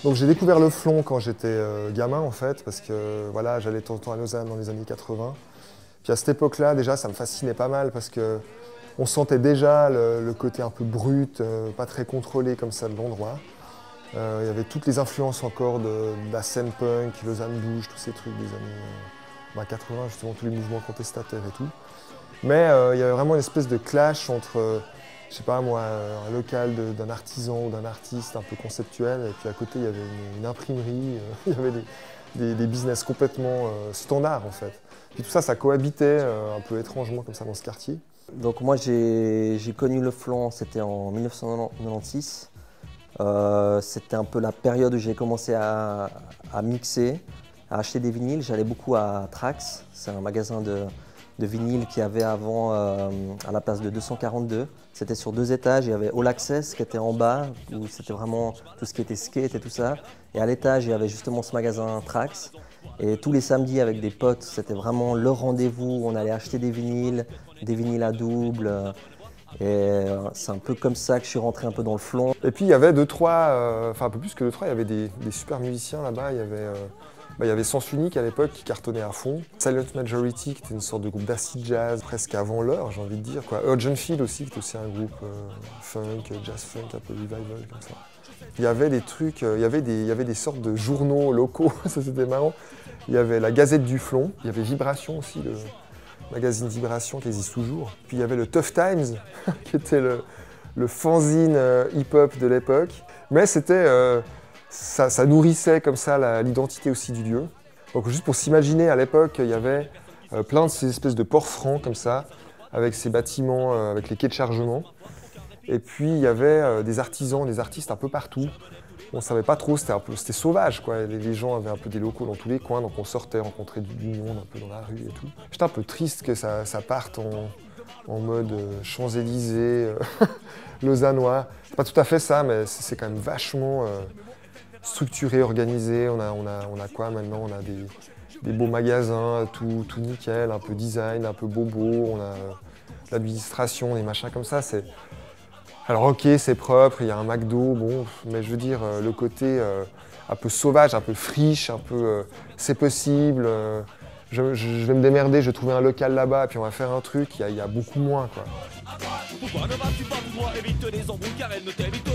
Donc j'ai découvert le flon quand j'étais gamin en fait, parce que voilà, j'allais de temps en temps à Lausanne dans les années 80. Puis à cette époque-là, déjà, ça me fascinait pas mal parce que on sentait déjà le côté un peu brut, pas très contrôlé comme ça de l'endroit. Il y avait toutes les influences encore de la scène punk, Lausanne Bouge, tous ces trucs des années 80, justement tous les mouvements contestataires et tout. Mais il y avait vraiment une espèce de clash entre, je sais pas moi, un local d'un artisan ou d'un artiste un peu conceptuel, et puis à côté il y avait une imprimerie, il y avait des business complètement standards en fait. Puis tout ça, ça cohabitait un peu étrangement comme ça dans ce quartier. Donc moi j'ai connu le flon, c'était en 1996. C'était un peu la période où j'ai commencé à mixer, à acheter des vinyles. J'allais beaucoup à Trax, c'est un magasin de vinyles qu'il y avait avant à la place de 242. C'était sur 2 étages, il y avait All Access qui était en bas, où c'était vraiment tout ce qui était skate et tout ça. Et à l'étage, il y avait justement ce magasin Trax. Et tous les samedis avec des potes, c'était vraiment le rendez-vous. On allait acheter des vinyles à double. Et c'est un peu comme ça que je suis rentré un peu dans le flon. Et puis il y avait 2-3, enfin un peu plus que 2-3, il y avait des super musiciens là-bas. Il y avait Sens Unique à l'époque qui cartonnait à fond. Silent Majority qui était une sorte de groupe d'acid jazz presque avant l'heure, j'ai envie de dire. Urgent Field aussi qui était aussi un groupe funk, jazz funk, un peu revival comme ça. Il y avait des trucs, il y avait des sortes de journaux locaux, ça c'était marrant. Il y avait la Gazette du Flon, il y avait Vibration aussi, le magazine Vibration qui existe toujours. Puis il y avait le Tough Times, qui était le fanzine hip-hop de l'époque. Mais c'était, ça nourrissait comme ça l'identité aussi du lieu. Donc juste pour s'imaginer, à l'époque, il y avait plein de ces espèces de ports francs comme ça, avec ces bâtiments, avec les quais de chargement. Et puis il y avait des artisans, des artistes un peu partout. On ne savait pas trop, c'était sauvage quoi. Les gens avaient un peu des locaux dans tous les coins, donc on sortait rencontrer du monde un peu dans la rue et tout. J'étais un peu triste que ça parte en mode Champs-Élysées, lausannois. C'est pas tout à fait ça, mais c'est quand même vachement structuré, organisé. On a quoi maintenant? On a des beaux magasins, tout nickel, un peu design, un peu bobo. On a l'administration, des machins comme ça. Alors ok, c'est propre, il y a un McDo, bon, mais je veux dire, le côté un peu sauvage, un peu friche, un peu c'est possible, je vais me démerder, je vais trouver un local là-bas, puis on va faire un truc, il y a beaucoup moins quoi. Pourquoi ne vas-tu pas pouvoir éviter les embrouilles car elles ne t'évitent